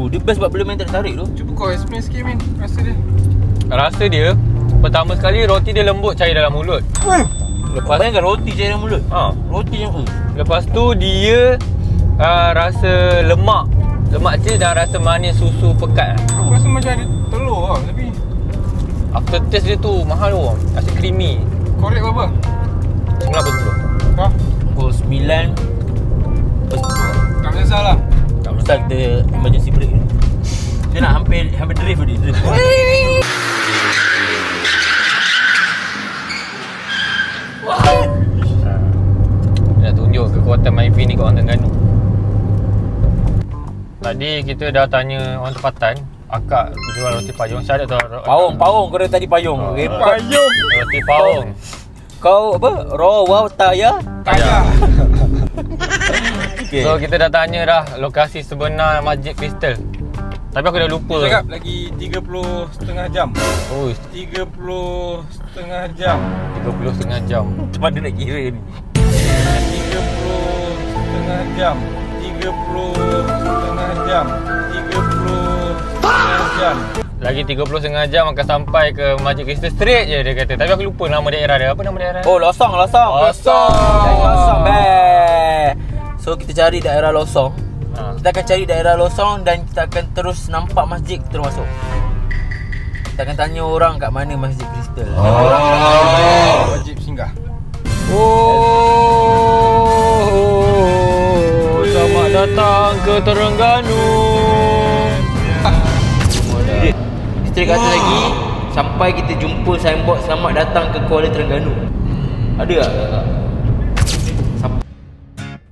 Dia best sebab boleh main tarik tu. Cuba kau explain sikit Min. Rasa dia. Rasa dia pertama sekali roti dia lembut cair dalam mulut. Lepas bayangkan roti cair dalam mulut. Roti yang Lepas tu dia rasa lemak cheese dan rasa manis susu pekat. Aku rasa macam ada telur lah tapi After taste dia tu mahal tu. Rasa creamy. korek berapa? 9.10. Pukul 9 Tak menyesal lah. tak mesti kita emergency break ni. Dia nak hampir drift tadi. Dia nak tunjuk kekuatan MyV ni kat orang Terengganu. Tadi kita dah tanya orang tempatan. Akak jual roti payung. Syarat tu Paung kau dah tadi payung. Payung. roti paung. Kau apa? Raw wow taya. Okay. So kita dah tanya dah lokasi sebenar Masjid Kristal. Tapi aku dah lupa. Dia cakap lagi 30.5 jam. Oh, 30.5 jam. 30.5 jam. Macam mana nak kira ni? 30.5 jam. 30.5 jam. 30.5 jam. Lagi 30 jam akan sampai ke Masjid Kristal straight je dia kata. Tapi aku lupa nama daerah dia. Apa nama daerah? Oh, Losong. Cari Losong, So kita cari daerah Losong. Kita akan cari daerah Losong dan kita akan terus nampak masjid terus masuk. Kita akan tanya orang kat mana Masjid Kristal. Wajib singgah. Selamat datang ke Terengganu. Straight kat atas lagi sampai kita jumpa signboard selamat datang ke Kuala Terengganu. Ada tak?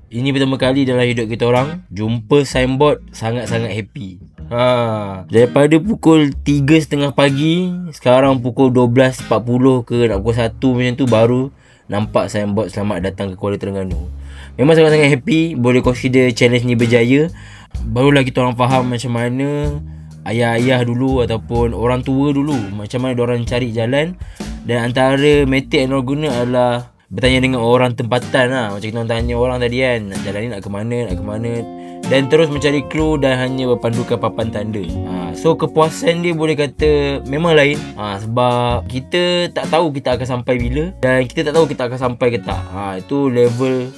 Ini pertama kali dalam hidup kita orang jumpa signboard sangat-sangat happy. Daripada pukul 3.30 pagi, sekarang pukul 12.40 ke nak pukul 1 macam tu baru nampak signboard selamat datang ke Kuala Terengganu. Memang sangat-sangat happy. Boleh consider challenge ni berjaya. Barulah kita orang faham macam mana ayah-ayah dulu ataupun orang tua dulu macam mana diorang cari jalan. Dan antara metod yang diorang guna adalah bertanya dengan orang tempatan lah. Macam kita tanya orang tadi kan, jalan ni nak ke mana, dan terus mencari clue dan hanya berpandukan papan tanda. So kepuasan dia boleh kata memang lain. Sebab kita tak tahu kita akan sampai bila dan kita tak tahu kita akan sampai ke tak. Itu level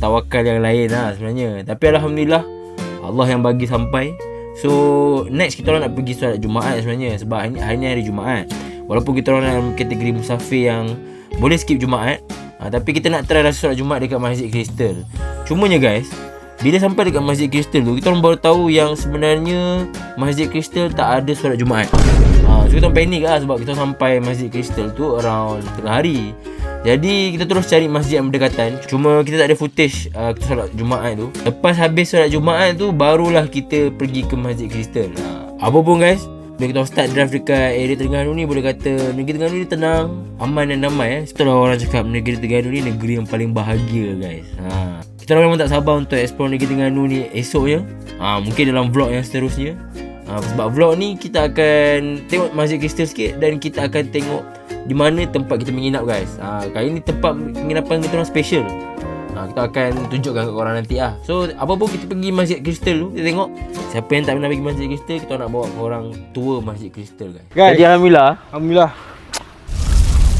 tawakal yang lain lah sebenarnya. Tapi Alhamdulillah Allah yang bagi sampai. So next kita orang nak pergi solat Jumaat sebenarnya. Sebab hari ni hari Jumaat. Walaupun kita orang dalam kategori musafir yang boleh skip Jumaat, tapi kita nak try rasa solat Jumaat dekat Masjid Kristal. Cumanya guys, bila sampai dekat Masjid Kristal tu, kita orang baru tahu yang sebenarnya Masjid Kristal tak ada solat Jumaat. So kita orang panik lah sebab kita sampai Masjid Kristal tu around tengah hari. Jadi kita terus cari masjid yang berdekatan. Cuma kita tak ada footage kita solat Jumaat tu. Lepas habis solat Jumaat tu, barulah kita pergi ke Masjid Kristal. Apa pun guys, bila kita start drive dekat area Terengganu ni, boleh kata negeri Terengganu ni tenang, aman dan damai. Setelah orang cakap negeri Terengganu ni negeri yang paling bahagia guys. Kita orang memang tak sabar untuk explore negeri Terengganu ni esoknya. Mungkin dalam vlog yang seterusnya. Sebab vlog ni kita akan tengok Masjid Kristal sikit dan kita akan tengok di mana tempat kita menginap guys. Kali ni tempat penginapan kita orang special. Kita akan tunjukkan ke korang nanti lah. So apa pun kita pergi Masjid Kristal tu, kita tengok siapa yang tak pernah pergi Masjid Kristal, kita nak bawa korang tour Masjid Kristal guys. Jadi Alhamdulillah.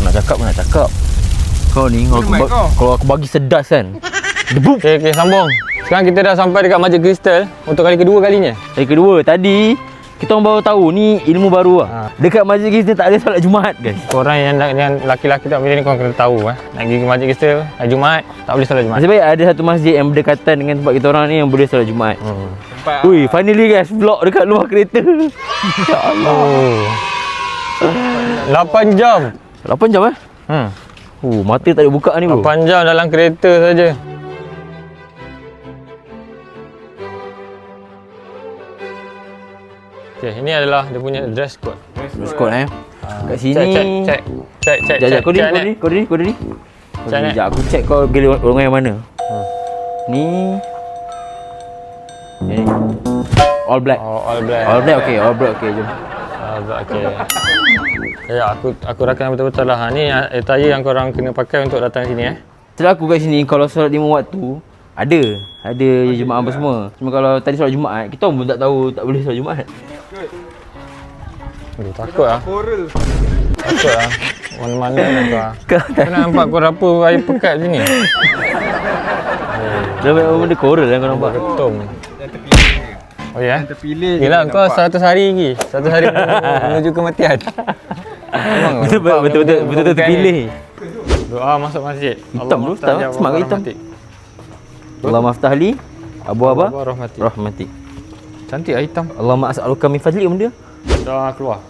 Nak cakap. Kau ni kalau aku bagi sedas kan. Debuk. Okay, sambung. Sekarang kita dah sampai dekat Masjid Kristal untuk kali kedua kalinya. Kali kedua. Tadi kita orang baru tahu ni ilmu baru lah. Dekat Masjid Kristal tak ada solat Jumaat guys. Korang yang laki-laki tak boleh ni, korang kena tahu nak pergi ke Masjid Kristal hari Jumaat tak boleh solat Jumaat. Nasib baik ada satu masjid yang berdekatan dengan tempat kita orang ni yang boleh solat Jumaat. Ui, finally guys, vlog dekat luar kereta. Ya Allah. 8 jam. 8 jam mata tak ada buka ni bro. 8 jam dalam kereta saja. Okay, ini adalah dia punya dress code. Dress code kat sini. Check. Jap, kau ni. Sekejap aku check kau pilih golongan yang mana. Ni. All black. All black. All black okey, jom. All black okey. Ya, aku rakam betul-betul lah. Ni attire yang korang kena pakai untuk datang sini Setelah aku kat sini, kalau solat 5 waktu ada jemaah apa semua. Cuma kalau tadi solat Jumaat, kita pun tak tahu tak boleh solat Jumaat. Takut lah. Mana-mana lah kau. Kau nak nampak kau apa air pekat sini? Dah benda koral kan kau nampak. Ketum. Oh ya? Yelah kau 100 hari lagi. 100 hari menuju kematian. Betul-betul terpilih. Doa masuk masjid. Hitam dulu, semangat hitam. Allah maftah li abwa rahmati. Cantik lah hitam. Allahumma as'aluka min fadli benda. Dah keluar.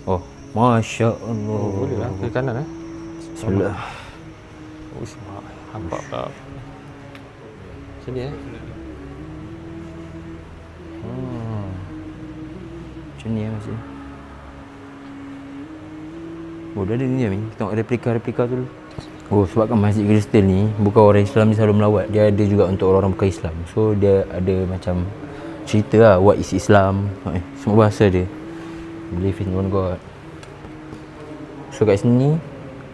Oh, masya-Allah. Boleh lah ke kanan Bismillah. Nampak tak? Sini Macam ni masih. Oh, dah ada ni ni. Tengok replika tu dulu. Oh, sebabkan Masjid Kristal ni bukan orang Islam ni selalu melawat. Dia ada juga untuk orang-orang bukan Islam. So dia ada macam cerita lah, what is Islam. Semua bahasa dia. Believe in one God. So kat sini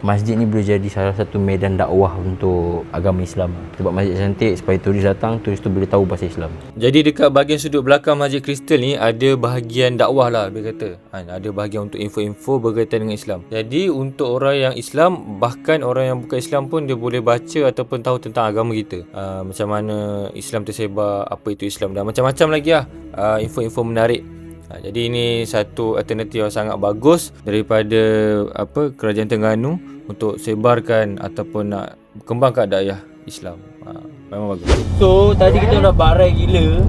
masjid ni boleh jadi salah satu medan dakwah untuk agama Islam. Sebab masjid cantik supaya turis datang, turis tu boleh tahu bahasa Islam. Jadi dekat bahagian sudut belakang Masjid Kristal ni ada bahagian dakwah lah dia kata. Ada bahagian untuk info-info berkaitan dengan Islam. Jadi untuk orang yang Islam, bahkan orang yang bukan Islam pun dia boleh baca ataupun tahu tentang agama kita. Macam mana Islam tersebar, apa itu Islam dan macam-macam lagi lah. Info-info menarik. Jadi ini satu alternatif yang sangat bagus daripada Kerajaan Terengganu untuk sebarkan ataupun nak kembangkan dakwah Islam. Memang bagus. So tadi kita dah barai gila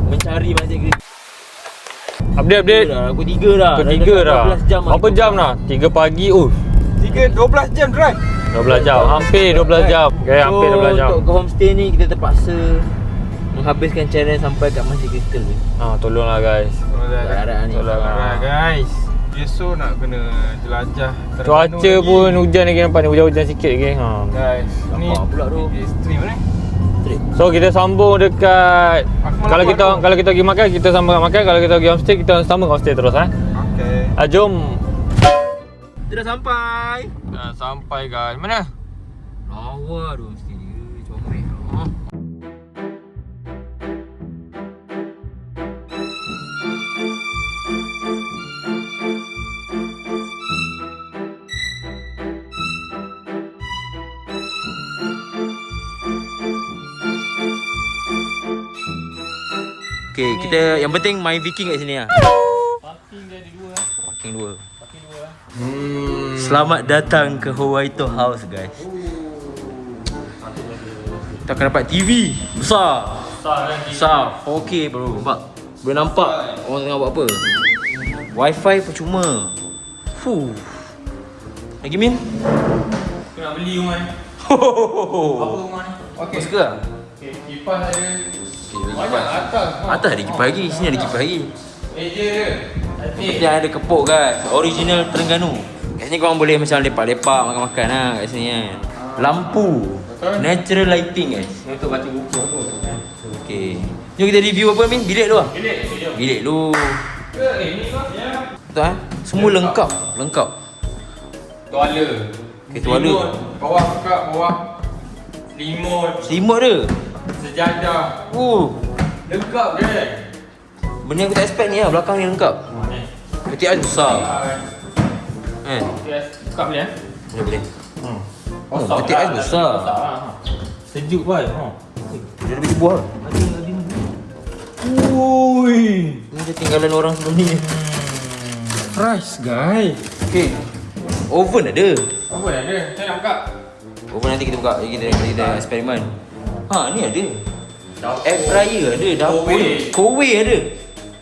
mencari masjid Kristal. Update. Pukul 3 dah. Pukul 3 dah. 12 jam. Berapa jam dah? 3 pagi. 12 jam drive. 12 jam. Hampir 12 jam. Okay, hampir 12 jam. Untuk ke homestay ni kita terpaksa menghabiskan challenge sampai kat Masjid Kristal ni. Tolonglah guys. Barat ni. Alright guys. Besok nak kena jelajah Cuaca Terengganu pun lagi. hujan lagi nampak ni. Hujan-hujan sikit lagi. Guys, ni Nampak pula tu. stream ni. So kita sambung dekat kalau kita pergi makan, kita sambung kat makan. Kalau kita pergi homestay, kita sambung homestay terus Okay. Jom. Kita dah sampai. Dah sampai guys. Mana? Lawa tu mesti ni. Comel. Okay, kita yang penting main Viking kat sini lah. Parking dia ada 2 lah. Parking 2. Selamat datang ke Hawaito House guys. Kita akan dapat TV besar. Besar 4K bro. Nampak? Boleh nampak orang tengah buat apa. Wifi percuma. Lagi Min? Aku nak beli rumah ni. Apa rumah ni? Okay. Suka lah? Kipas ada. Banyak atas. Atas ada kipas lagi, sini ada kipas lagi. Meja dia. Dia ada kepok guys. Original Terengganu. Kat sini korang boleh macam lepak-lepak, makan-makan lah kat sini kan. Lampu. Natural lighting guys. Untuk baca buku tu. Okay. Jom kita review apa Min? Bilik lu lah. Bilik lu. Ni kau. Betul kan? Semua lengkap. Lengkap. Tuala. Okay, tuala. Bawah kak, bawah. Selimut dia. Sejadah. Lengkap je. Benda yang aku tak expect ni lah. Belakang ni lengkap. Peti ais besar. Kan? Buka boleh Boleh. Peti ais besar. Sejuk pun. Dia lebih buah. Ni ketinggalan orang sebelum ni. Price guys. Okay. Oven ada. Apa dah ada? Saya nak buka. Oven nanti kita buka. Kita eksperimen. Ni ada. Air fryer ada. Dapur. Kowe ada.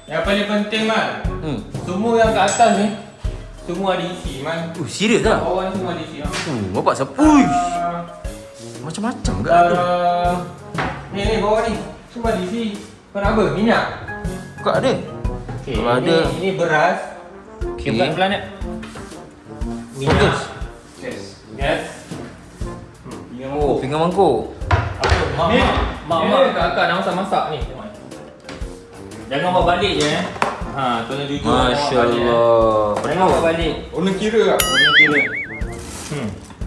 Yang paling penting Man, semua yang kat atas ni semua ada isi Man. Serius tak? Bawah ni semua ada isi. Bapak siapa? Uish. Macam-macam ke ada? Ni bawah ni semua ada isi. Kau nak apa? Minyak? Buka ada. Okay, Kalau ada. Ini beras. Okay. Buka planet. Minyak. Yes. Pinggan mangkuk. Apa? Mak kakak nak masak ni. Jangan bawa balik je tuan jujur. Masya Allah. Jangan bawa balik. Orang kira tak? Orang kira.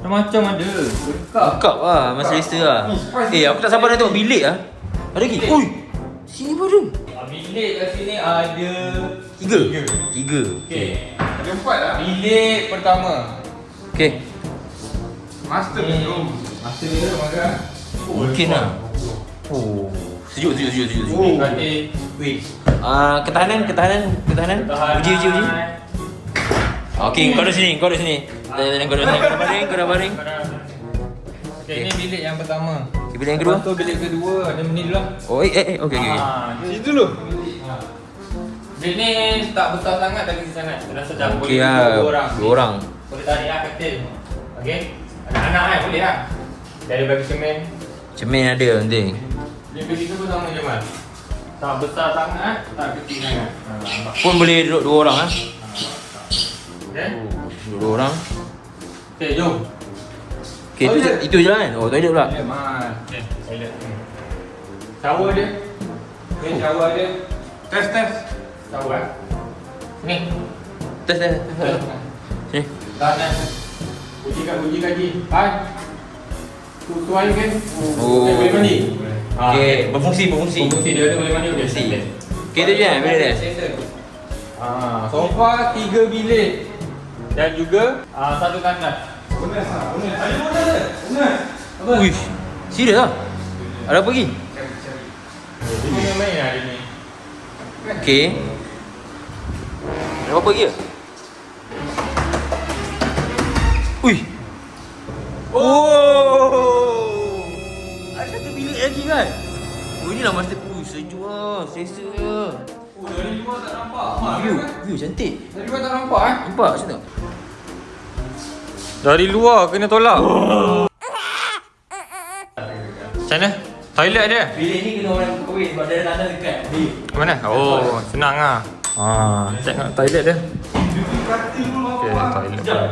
Macam ada. Lengkap lah. Masa Leicester lah. Aku tak sabar nak tengok bilik lah. Ada lagi? Ui. Sini pun ada. Bilik kat sini ada 3. Okey. Ada 4 lah. Bilik pertama. Okay. Master bedroom. Master bedroom agak. Mungkin lah. Sejuk. Katil. Wih. Ketahanan. Uji. Okay, kau duduk sini. Kau duduk sini. Kau dah baring. Okey, ini bilik yang pertama. Okay, bilik yang kedua. Lepas tu bilik kedua ada ni dulu lah. Okay. Situ dulu. Bilik ni tak besar sangat tak kecil sangat. Dah sedap. Okay lah. 2 orang. Boleh tarik lah katil. Okey. Anak-anak boleh lah. Dia ada bagi semen. Cermin ada penting. Dia bilik tu pun sama je Man. Tak besar sangat, tak kecil sangat. Pun boleh duduk 2 orang lah. Okey. Duduk 2 orang. Okey, jom. Okay, itu je lah kan? Toilet pula. Toilet Man. Okey, toilet. Shower dia. Okey, shower dia. Test. Shower. Ni. Test. Sini. Kanan. Uji kaji. Hai. Tu air kan? Oh. Boleh mandi? Okey, berfungsi. Dia ada boleh mandi boleh. Okey tu je, bila dia? Sofa 3 bilik. Dan juga satu tandas. Benar. Ada mana ada? Benar. Apa? Ui, serius lah? Ada apa lagi? Dia main hari ni. Okey. Ada apa lagi? Ui. Oh. Ada satu bilik lagi kan? Oh, inilah master. Sejuk lah. Selesa je. Oh, dari luar tak nampak. View cantik. Dari luar tak nampak Nampak macam tu? Dari luar kena tolak. Macam mana? Toilet dia? Bilik ni kena orang kahwin sebab dia ada tanda dekat. Mana? Oh, senang lah. Check kat toilet dia. Okay, toilet.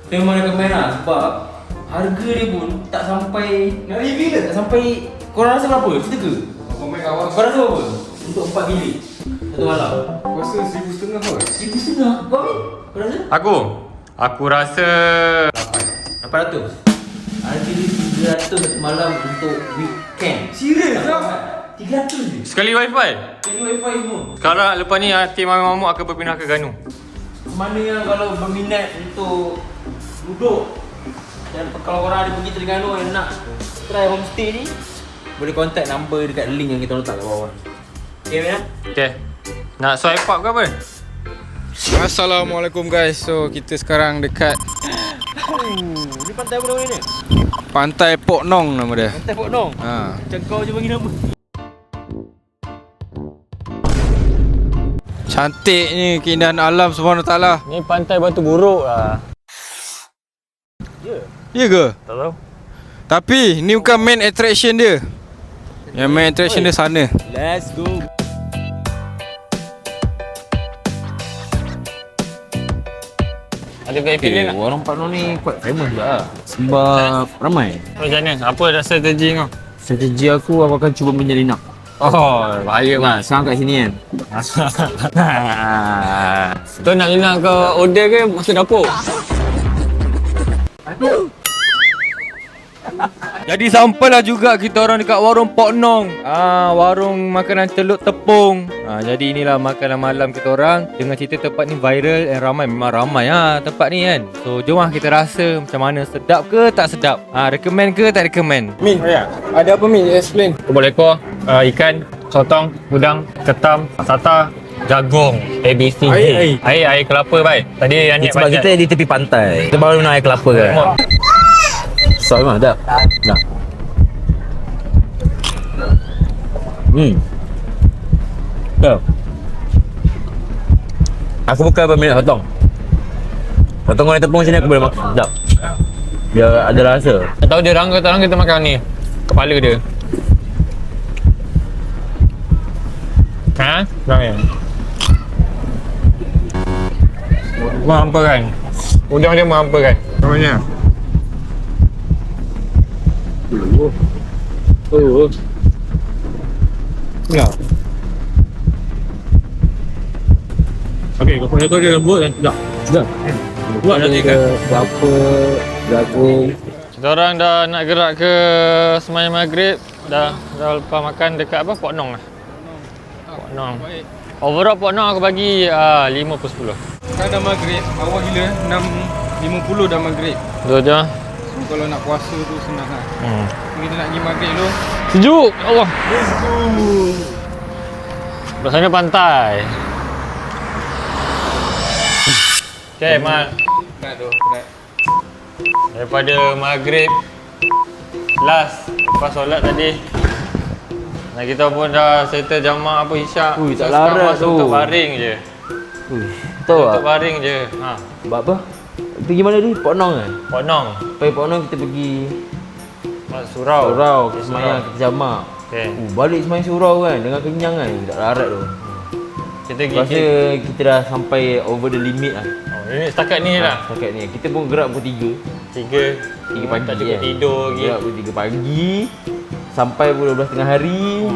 Saya memang recommend lah sebab harga dia pun tak sampai nak review dia, tak sampai. Korang rasa berapa? Cerita ke? Komen kawan. Korang rasa berapa? Untuk 4 bilik satu malam. Aku rasa 1,500 kot. 1,500. Kau Amin? Kau rasa? Aku rasa 800. Harga dia 300 satu malam untuk weekend. Serius lah? 300 je. sekali wifi. Jadi wifi semua. Sekarang lepas ni tim Mamuk akan berpindah ke Ganu. Mana yang kalau berminat untuk duduk dan kalau korang ada pergi Terengganu yang nak try homestay ni, boleh contact number dekat link yang kita letak kat bawah. Okay, Mina? Okay. Nak swipe up ke apa? Assalamualaikum guys. So kita sekarang dekat Ni pantai apa nama ni? Pantai Pok Nong nama dia. Pantai Pok Nong. Ha. Macam kau je bagi nama. Cantik ni keindahan alam Subhanahuwataala. Ni pantai Batu Buruk lah. Ya ke? Tak tahu. Tapi ni bukan main attraction dia. Yang main attraction dia sana. Let's go. Ada VIP lain tak? Orang Pok Nong ni quite famous juga lah. Sebab ramai. Macam mana? Apa dah strategi kau? Strategi aku akan cuba menyelinap. Oh, bahaya Nah, sekarang kat sini kan. Tu nak ke order ke masuk dapur? Jadi sampailah juga kita orang dekat warung Pok Nong. Warung makanan celup tepung. Jadi inilah makanan malam kita orang. Dengan cerita tempat ni viral dan ramai. Memang ramai tempat ni kan. So jom kita rasa macam mana, sedap ke tak sedap. Recommend ke tak recommend. Min, ada apa Min? Explain. Kebal ekor, ikan, sotong, udang, ketam, sata, jagung, ABC. Air kelapa baik. Tadi yang Sebab kita di tepi pantai. Kita baru minum air kelapa kan. So memang dah. Dah. Dah. Aku bukan peminat sotong. Sotong goreng tepung sini aku boleh makan. Sedap. Dia ada rasa. tahu dia orang kita makan ni. Kepala dia. Ramai. Menghampakan. Udang dia menghampakan. Namanya? Ya. Okey, kau punya tu dia lembut dan sedap. Sedap. Buat nanti kan. Kelapa, jagung. Kita orang dah nak gerak ke sembahyang maghrib. Dah lepas makan dekat apa? Pok Nong lah. Pok Nong. Overall Pok Nong aku bagi 5/10. Sekarang dah maghrib, awal gila 6.50 dah maghrib. Betul je. So, kalau nak puasa tu senang lah. Kita nak pergi maghrib dulu. Sejuk. Ya Allah. Belah sana pantai. Okay, Mat. Berat tu, berat. Daripada maghrib last lepas solat tadi, nah kita pun dah settle jamak apa isyak. Ui, tak sekarang larat masuk tu. untuk baring je. Tahu Untuk tak? baring je. Sebab apa? Pergi mana ni? Pok Nong kan? Pok Nong. Pergi Pok Nong kita pergi Surau. surau, kita semayang, kita jamak. Okay. Balik semayang surau kan, dengan kenyang kan. Tak larat tu. Kita Rasa pergi. kita dah sampai over the limit lah. Ini setakat ni lah. Setakat ni. Kita pun gerak pukul 3. 3 pagi tak cukup kan. tidur lagi. Gerak pukul 3 pagi. Sampai pukul 12 tengah hari.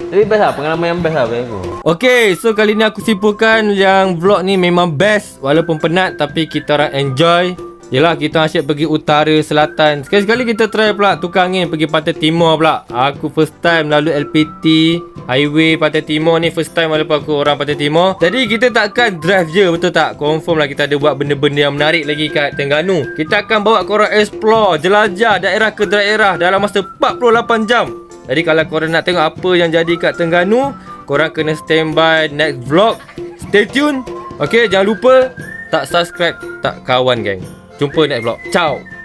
Tapi best lah, pengalaman yang best lah bagi aku. Okay, so kali ni aku simpulkan yang vlog ni memang best. Walaupun penat tapi kita orang enjoy. Yelah, kita asyik pergi utara, selatan. Sekali-sekali kita try pula tukar angin pergi Pantai Timur pula. Aku first time lalu LPT Highway Pantai Timur ni, first time walaupun aku orang Pantai Timur. Jadi kita takkan drive je, betul tak? Confirm lah kita ada buat benda-benda yang menarik lagi kat Terengganu. Kita akan bawa korang explore, jelajah daerah ke daerah dalam masa 48 jam. Jadi kalau korang nak tengok apa yang jadi kat Terengganu, korang kena standby next vlog. Stay tune. Okay, jangan lupa tak subscribe, tak kawan geng. Jumpa next vlog. Ciao.